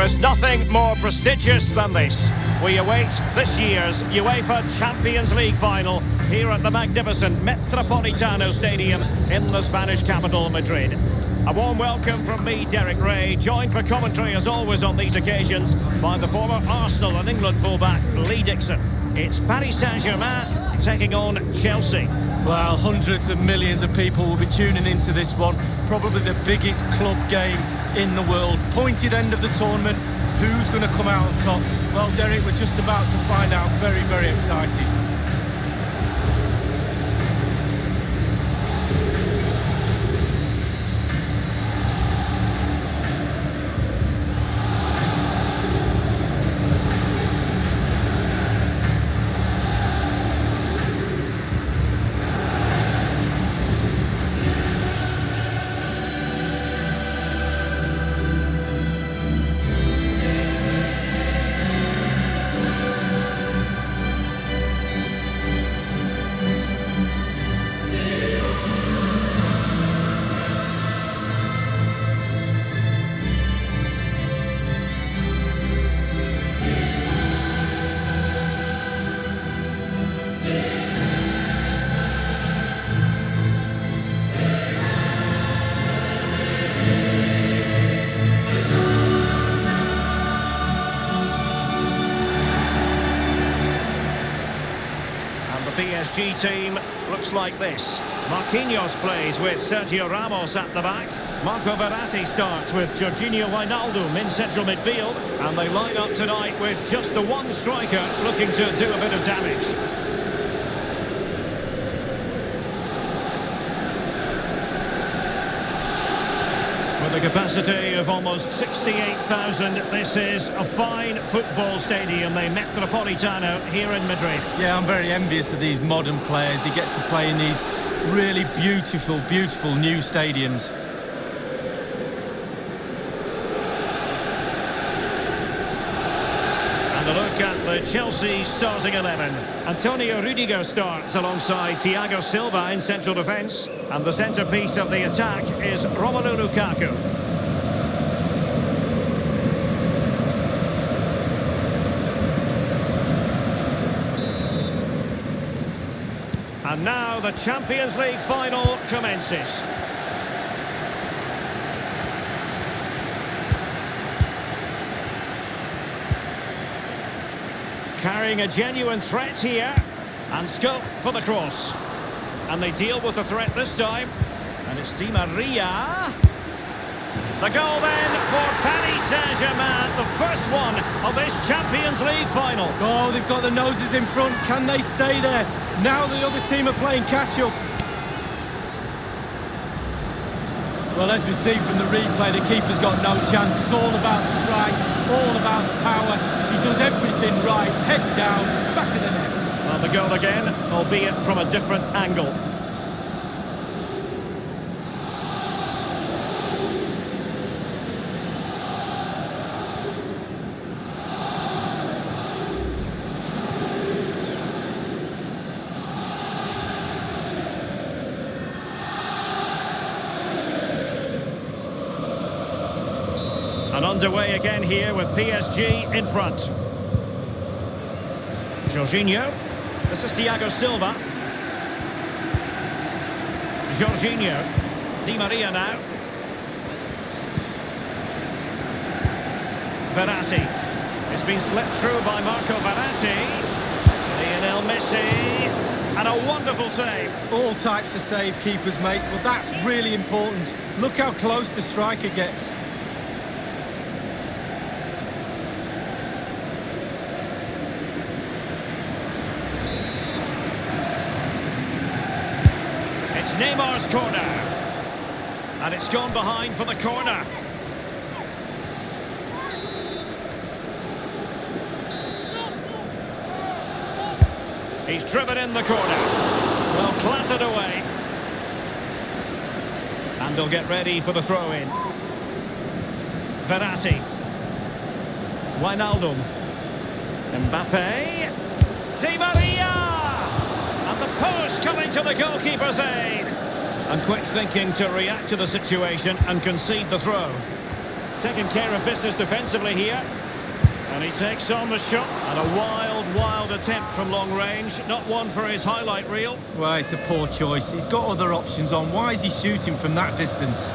There's nothing more prestigious than this. We await this year's UEFA Champions League final here at the magnificent Metropolitano Stadium in the Spanish capital, Madrid. A warm welcome from me, Derek Ray, joined for commentary as always on these occasions by the former Arsenal and England fullback Lee Dixon. It's Paris Saint-Germain taking on Chelsea. Well, hundreds of millions of people will be tuning into this one. Probably the biggest club game in the world. Pointed end of the tournament. Who's going to come out on top? Well, Derek, we're just about to find out. Very, very exciting. PSG team looks like this. Marquinhos plays with Sergio Ramos at the back. Marco Verratti starts with Jorginho Wijnaldum in central midfield. And they line up tonight with just the one striker looking to do a bit of damage. With a capacity of almost 68,000, this is a fine football stadium, the Metropolitano here in Madrid. Yeah, I'm very envious of these modern players. They get to play in these really beautiful, beautiful new stadiums. And a look at the Chelsea starting 11. Antonio Rudiger starts alongside Thiago Silva in central defence. And the centrepiece of the attack is Romelu Lukaku. And now the Champions League final commences. Carrying a genuine threat here. And scope for the cross. And they deal with the threat this time. And it's Di Maria. The goal then for Paris Saint-Germain. The first one of this Champions League final. Oh, they've got the noses in front. Can they stay there? Now the other team are playing catch-up. Well, as we see from the replay, the keeper's got no chance. It's all about the strike, all about the power. He does everything right. Head down, back of the net. Well, the goal again, albeit from a different angle. And underway again here with PSG in front. Jorginho. This is Thiago Silva. Jorginho. Di Maria now. Verratti. It's been slipped through by Marco Verratti. Lionel Messi. And a wonderful save. All types of save keepers make, but that's really important. Look how close the striker gets. It's Neymar's corner. And it's gone behind for the corner. He's driven in the corner. Well, clattered away. And they'll get ready for the throw-in. Verratti. Wijnaldum. Mbappe. Di Maria! And the post coming to the goalkeeper's aid. And quick thinking to react to the situation and concede the throw. Taking care of business defensively here. And he takes on the shot. And a wild attempt from long range. Not one for his highlight reel. Well, it's a poor choice. He's got other options on. Why is he shooting from that distance?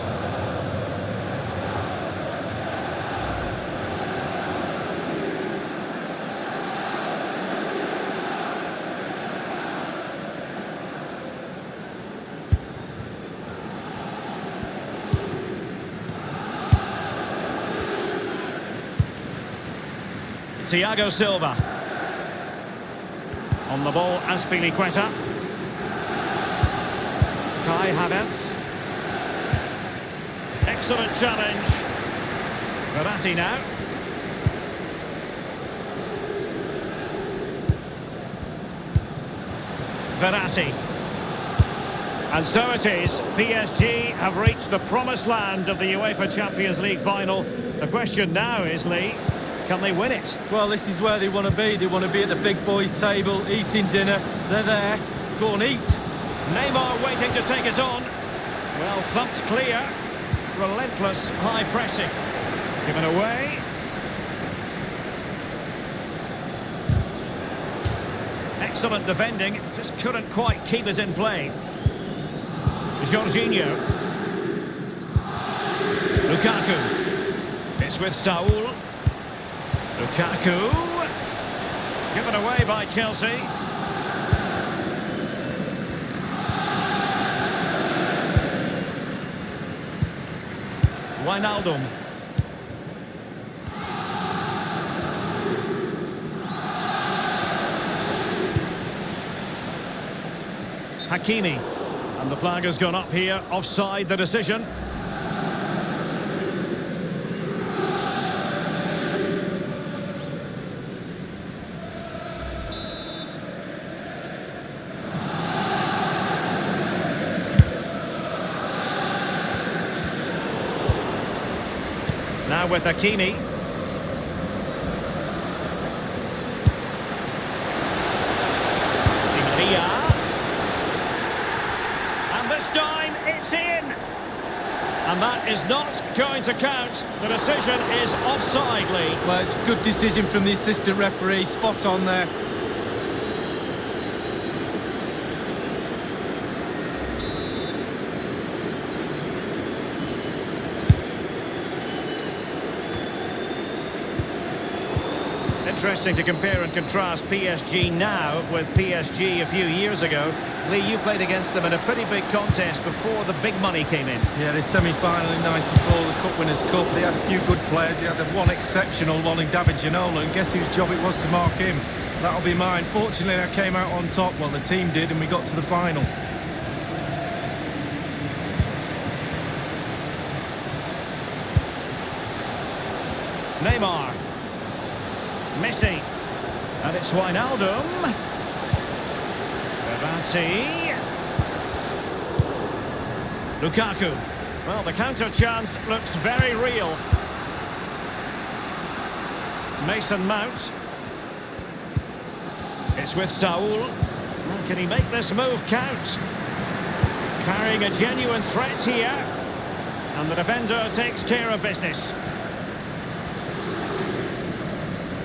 Thiago Silva. On the ball, Azpilicueta. Kai Havertz. Excellent challenge. Verratti now. Verratti. And so it is. PSG have reached the promised land of the UEFA Champions League final. The question now is, Lee, can they win it? Well, this is where they want to be. They want to be at the big boys' table, eating dinner. They're there. Go and eat. Neymar waiting to take it on. Well, thumped clear. Relentless high pressing. Given away. Excellent defending. Just couldn't quite keep it in play. Jorginho. Lukaku. It's with Saul. Lukaku, given away by Chelsea. Wijnaldum. Hakimi. And the flag has gone up here, offside the decision. Now with Hakimi. Di Maria. And this time it's in. And that is not going to count. The decision is offside, Lee. Well, it's a good decision from the assistant referee. Spot on there. Interesting to compare and contrast PSG now with PSG a few years ago. Lee, you played against them in a pretty big contest before the big money came in. Yeah, the semi-final in '94, the Cup Winners' Cup. They had a few good players. They had the one exceptional one in David Ginola, and guess whose job it was to mark him? That'll be mine. Fortunately, I came out on top. Well, the team did, and we got to the final. Neymar. Messi. And it's Wijnaldum. Verratti. Lukaku. Well, the counter chance looks very real. Mason Mount. It's with Saul. Can he make this move count? Carrying a genuine threat here. And the defender takes care of business.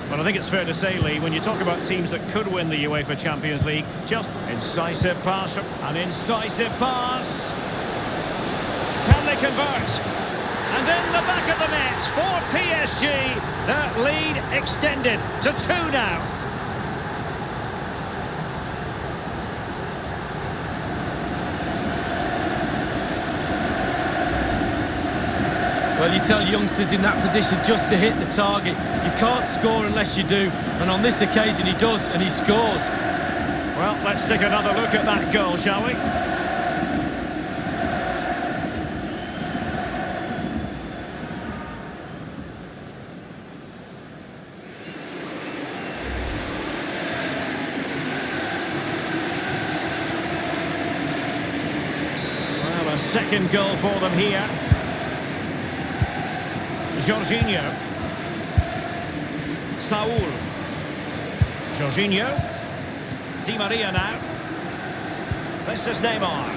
Well, I think it's fair to say, Lee, when you talk about teams that could win the UEFA Champions League, just incisive pass, an incisive pass. Can they convert? And in the back of the net for PSG, that lead extended to 2 now. Well, you tell youngsters in that position just to hit the target. You can't score unless you do. And on this occasion he does, and he scores. Well, let's take another look at that goal, shall we? Well, a second goal for them here. Jorginho. Saul. Jorginho. Di Maria now. This is Neymar.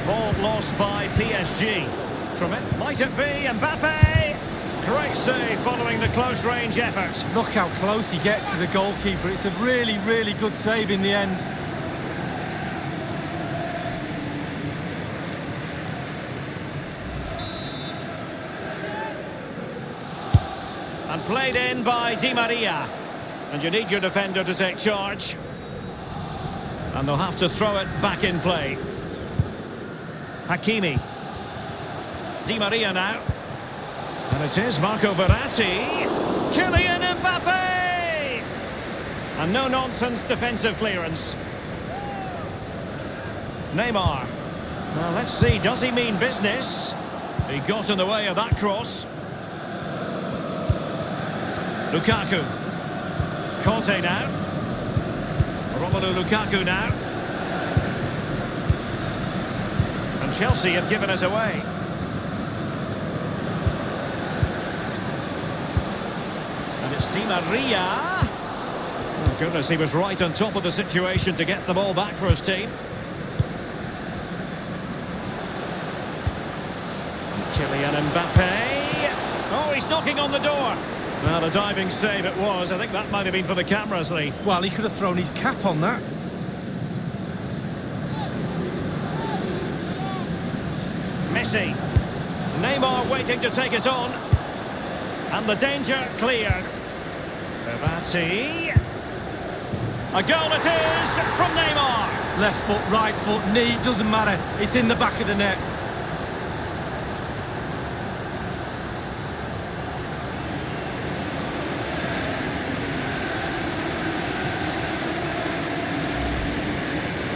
Ball lost by PSG. From it, might it be Mbappe? Great save following the close-range effort. Look how close he gets to the goalkeeper. It's a really, really good save in the end. And played in by Di Maria. And you need your defender to take charge. And they'll have to throw it back in play. Hakimi. Di Maria now. And it is Marco Verratti. Kylian Mbappe! And no-nonsense defensive clearance. Neymar. Well, let's see, does he mean business? He got in the way of that cross. Lukaku. Conte now. Romelu Lukaku now. And Chelsea have given us away. And it's Di Maria. Oh goodness, he was right on top of the situation to get the ball back for his team. Kylian Mbappe. Oh, he's knocking on the door. Well, a diving save it was. I think that might have been for the cameras, Lee. Well, he could have thrown his cap on that. Messi. Neymar waiting to take it on. And the danger cleared. Verratti. A goal it is from Neymar. Left foot, right foot, knee, doesn't matter. It's in the back of the net.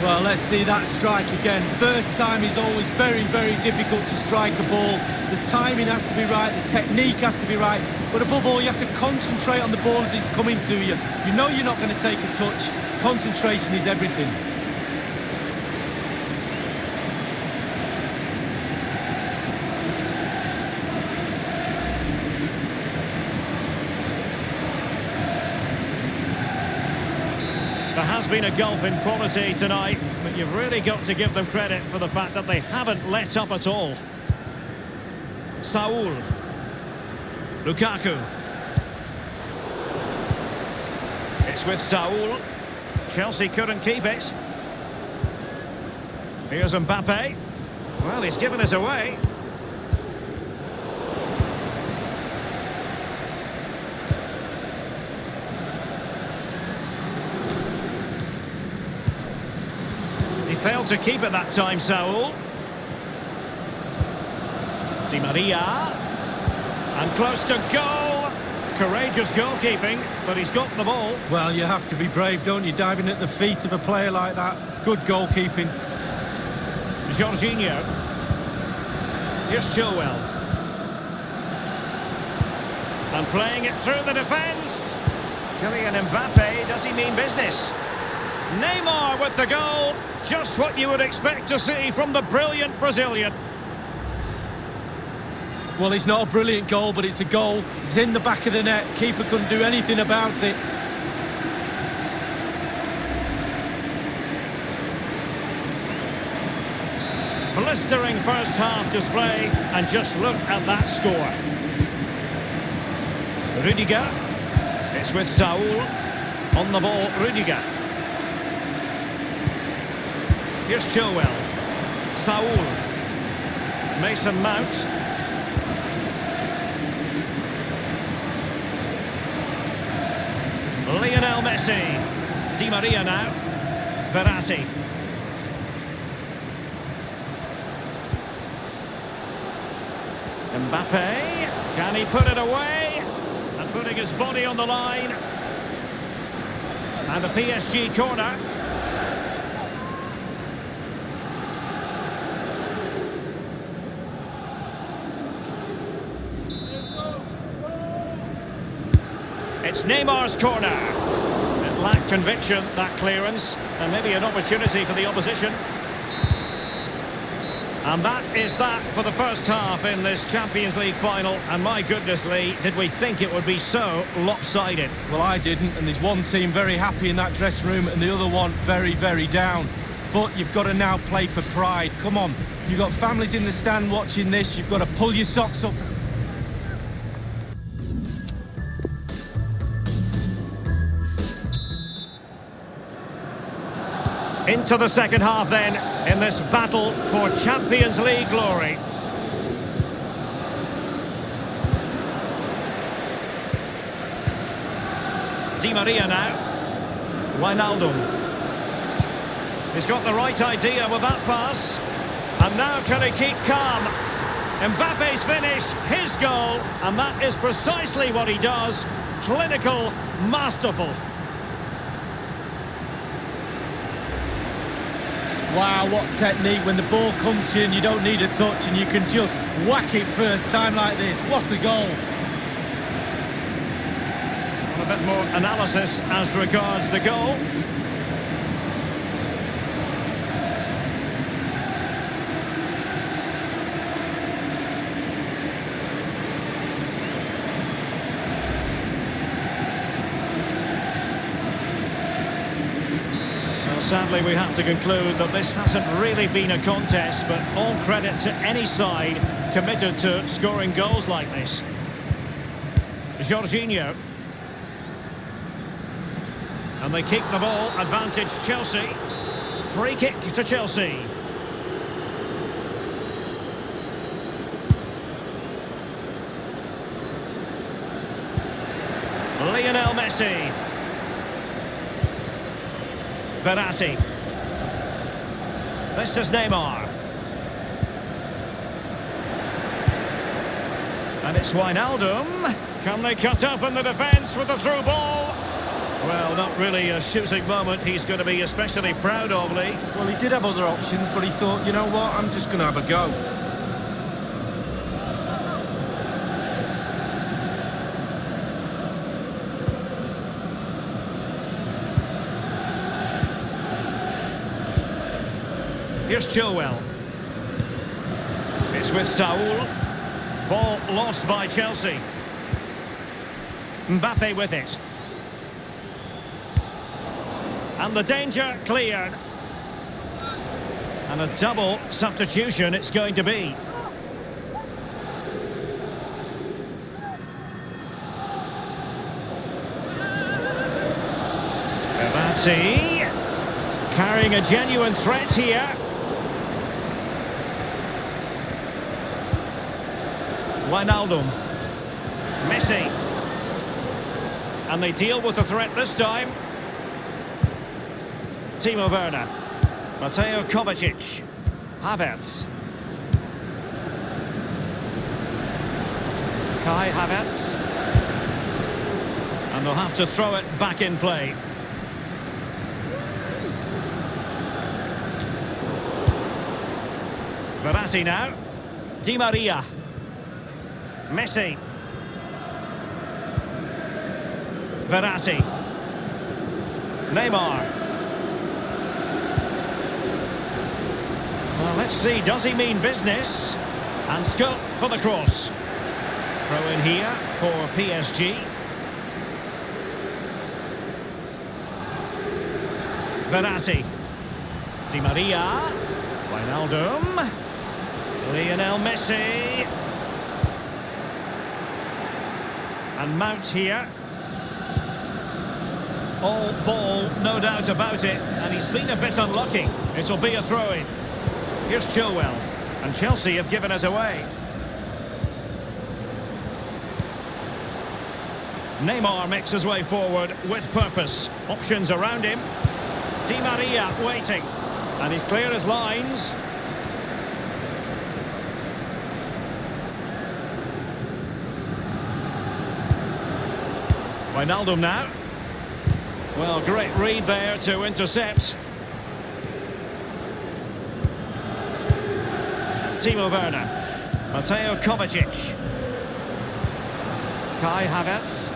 Well, let's see that strike again. First time is always very, very difficult to strike a ball. The timing has to be right, the technique has to be right, but above all, you have to concentrate on the ball as it's coming to you. You know you're not going to take a touch. Concentration is everything. There has been a gulf in quality tonight, but you've really got to give them credit for the fact that they haven't let up at all. Saul. Lukaku. It's with Saul. Chelsea couldn't keep it. Here's Mbappe. Well, he's given us away. Failed to keep it that time, Saul. Di Maria. And close to goal. Courageous goalkeeping, but he's got the ball. Well, you have to be brave, don't you? Diving at the feet of a player like that. Good goalkeeping. Jorginho. Here's Chilwell. And playing it through the defence. Kylian Mbappe, does he mean business? Neymar with the goal. Just what you would expect to see from the brilliant Brazilian. Well, it's not a brilliant goal, but it's a goal. It's in the back of the net. Keeper couldn't do anything about it. Blistering first half display, and just look at that score. Rudiger. It's with Saul. On the ball, Rudiger. Here's Chilwell. Saul. Mason Mount. Lionel Messi. Di Maria now. Verratti. Mbappe. Can he put it away? And putting his body on the line. And the PSG corner. It's Neymar's corner. It lacked conviction, that clearance, and maybe an opportunity for the opposition. And that is that for the first half in this Champions League final. And my goodness, Lee, did we think it would be so lopsided? Well, I didn't, and there's one team very happy in that dressing room and the other one very, very down. but you've got to now play for pride. Come on, you've got families in the stand watching this. You've got to pull your socks up. Into the second half then, in this battle for Champions League glory. Di Maria now. Wijnaldum. He's got the right idea with that pass. And now can he keep calm? Mbappe's finish, his goal, and that is precisely what he does. Clinical, masterful. Wow, what technique. When the ball comes to you and you don't need a touch and you can just whack it first time like this. What a goal. A bit more analysis as regards the goal. Sadly, we have to conclude that this hasn't really been a contest, but all credit to any side committed to scoring goals like this. Jorginho. And they keep the ball, advantage Chelsea. Free kick to Chelsea. Lionel Messi. Verratti. This is Neymar. And it's Wijnaldum. Can they cut up in the defence with the through ball? Well, not really a shooting moment he's going to be especially proud of, Lee. Well, he did have other options, but he thought, you know what, I'm just going to have a go. Here's Chilwell. It's with Saul. Ball lost by Chelsea. Mbappe with it. And the danger cleared. And a double substitution it's going to be. Verratti carrying a genuine threat here. Wijnaldum. Messi. And they deal with the threat this time. Timo Werner. Mateo Kovacic. Havertz. Kai Havertz. And they'll have to throw it back in play. Verratti now. Di Maria. Messi. Verratti. Neymar. Well, let's see, does he mean business? And scope for the cross. Throw in here for PSG. Verratti. Di Maria. Wijnaldum. Lionel Messi. And Mount here. All ball, no doubt about it. And he's been a bit unlucky. It'll be a throw-in. Here's Chilwell. And Chelsea have given us away. Neymar makes his way forward with purpose. Options around him. Di Maria waiting. And he's clear as lines. Wijnaldum now. Well, great read there to intercept. Timo Werner. Mateo Kovacic. Kai Havertz.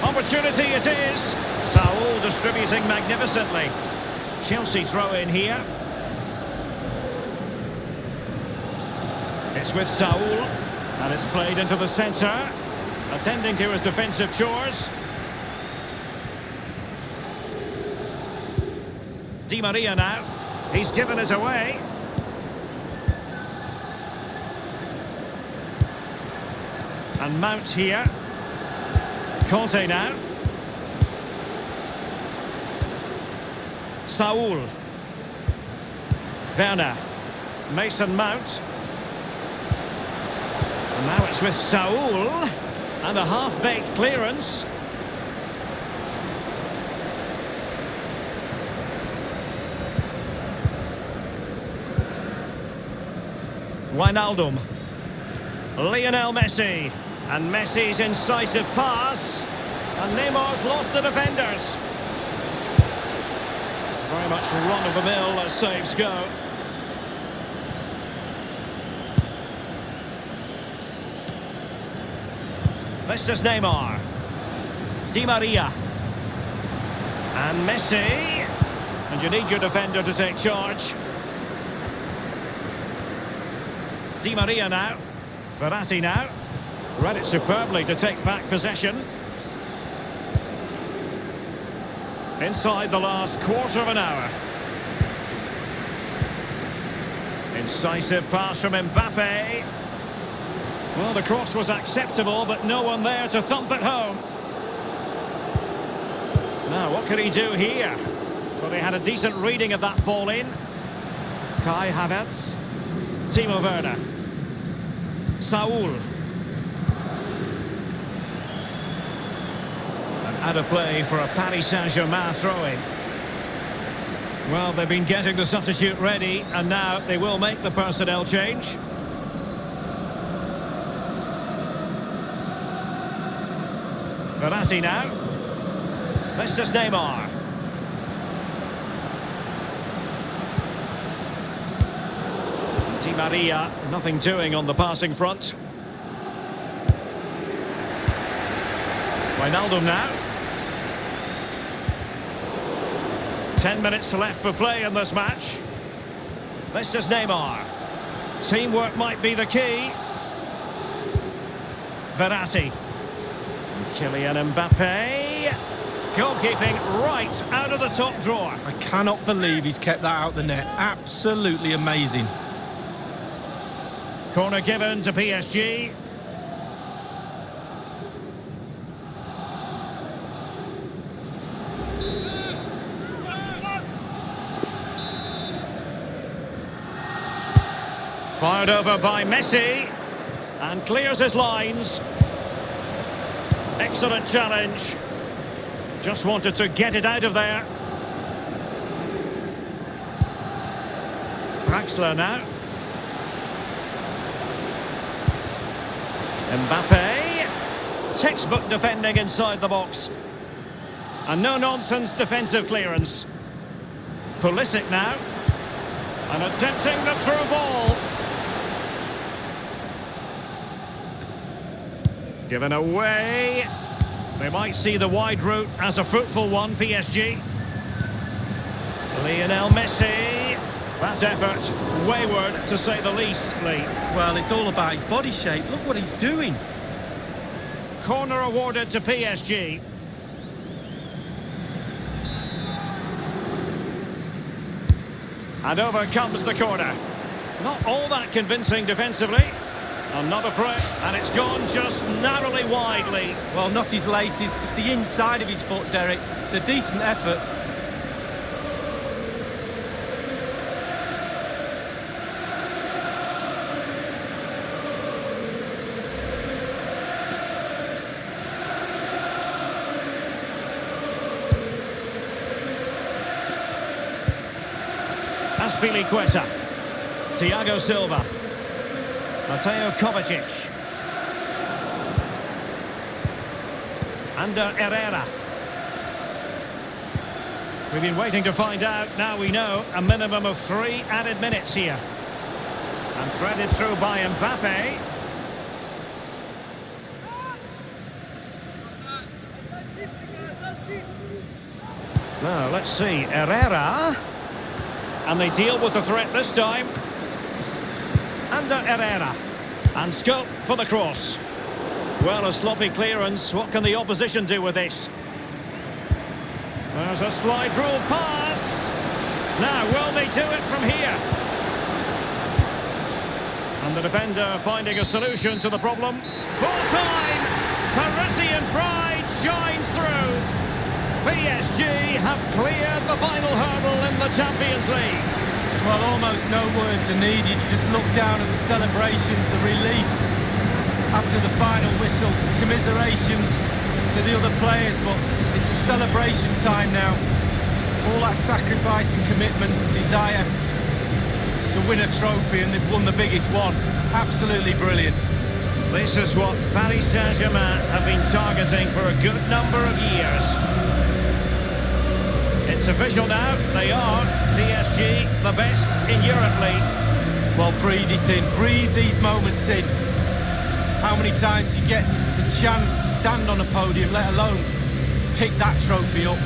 Opportunity it is. Saul distributing magnificently. Chelsea throw in here. It's with Saul. And it's played into the centre. Attending to his defensive chores. Di Maria now. He's given us away. And Mount here. Conte now. Saul. Werner. Mason Mount. And now it's with Saul. And a half-baked clearance. Wijnaldum. Lionel Messi. And Messi's incisive pass. And Neymar's lost the defenders. Very much run-of-the-mill as saves go. This is Neymar. Di Maria. And Messi. And you need your defender to take charge. Di Maria now. Verratti now. Read it superbly to take back possession. Inside the last quarter of an hour. Incisive pass from Mbappe. Well, the cross was acceptable, but no one there to thump it home. Now, what can he do here? Well, they had a decent reading of that ball in. Kai Havertz. Timo Werner. Saul. Out of play for a Paris Saint-Germain throw-in. Well, they've been getting the substitute ready, and now they will make the personnel change. Verratti now. This is Neymar. Di Maria, nothing doing on the passing front. Wijnaldum now. 10 minutes left for play in this match. This is Neymar. Teamwork might be the key. Verratti. Kylian Mbappe. Goalkeeping right out of the top drawer. I cannot believe he's kept that out the net. Absolutely amazing. Corner given to PSG. Fired over by Messi. And clears his lines. Excellent challenge. Just wanted to get it out of there. Draxler now. Mbappe. Textbook defending inside the box. And no-nonsense defensive clearance. Pulisic now. And attempting the through ball. Given away. They might see the wide route as a fruitful one, PSG. Lionel Messi. That effort, wayward to say the least, Lee. Well, it's all about his body shape. Look what he's doing. Corner awarded to PSG. And over comes the corner. Not all that convincing defensively. Another threat, and it's gone just narrowly widely. Well, not his laces, it's the inside of his foot, Derek. It's a decent effort. Azpilicueta. Thiago Silva. Mateo Kovacic. Ander Herrera. We've been waiting to find out. Now we know a minimum of 3 added minutes here. And threaded through by Mbappe. Now, let's see. Herrera. And they deal with the threat this time. Ander Herrera. And scope for the cross. Well, a sloppy clearance. What can the opposition do with this? There's a slide rule pass. Now, will they do it from here? And the defender finding a solution to the problem. Full time! Parisian pride shines through. PSG have cleared the final hurdle in the Champions League. Well, almost no words are needed. You just look down at the celebrations, the relief after the final whistle, commiserations to the other players, but it's a celebration time now. All that sacrifice and commitment, desire to win a trophy, and they've won the biggest one. Absolutely brilliant. This is what Paris Saint-Germain have been targeting for a good number of years. It's official now, they are PSG, the best in Europe League. Well, breathe it in, breathe these moments in. How many times you get the chance to stand on a podium, let alone pick that trophy up.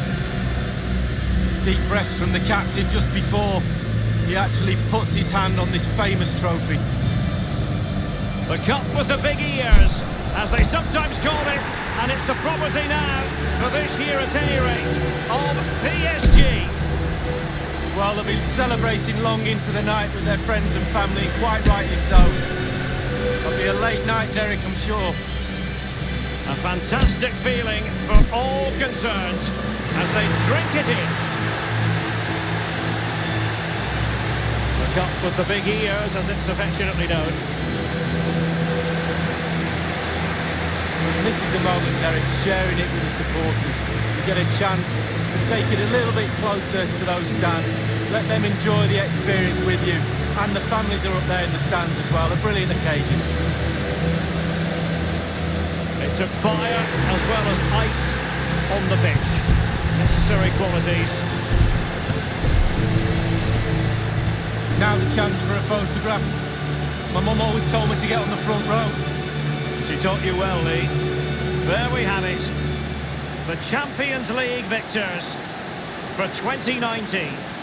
Deep breaths from the captain just before he actually puts his hand on this famous trophy. The cup with the big ears, as they sometimes call it, and it's the property now, for this year at any rate, of PSG. Well, they'll be celebrating long into the night with their friends and family, quite rightly so. It'll be a late night, Derek, I'm sure. A fantastic feeling for all concerned as they drink it in. The cup with the big ears, as it's affectionately known. And this is the moment, Derek, sharing it with the supporters. You get a chance to take it a little bit closer to those stands. Let them enjoy the experience with you. And the families are up there in the stands as well. A brilliant occasion. It took fire as well as ice on the pitch. Necessary qualities. Now the chance for a photograph. My mum always told me to get on the front row. She taught you well, Lee. There we have it. The Champions League victors for 2019.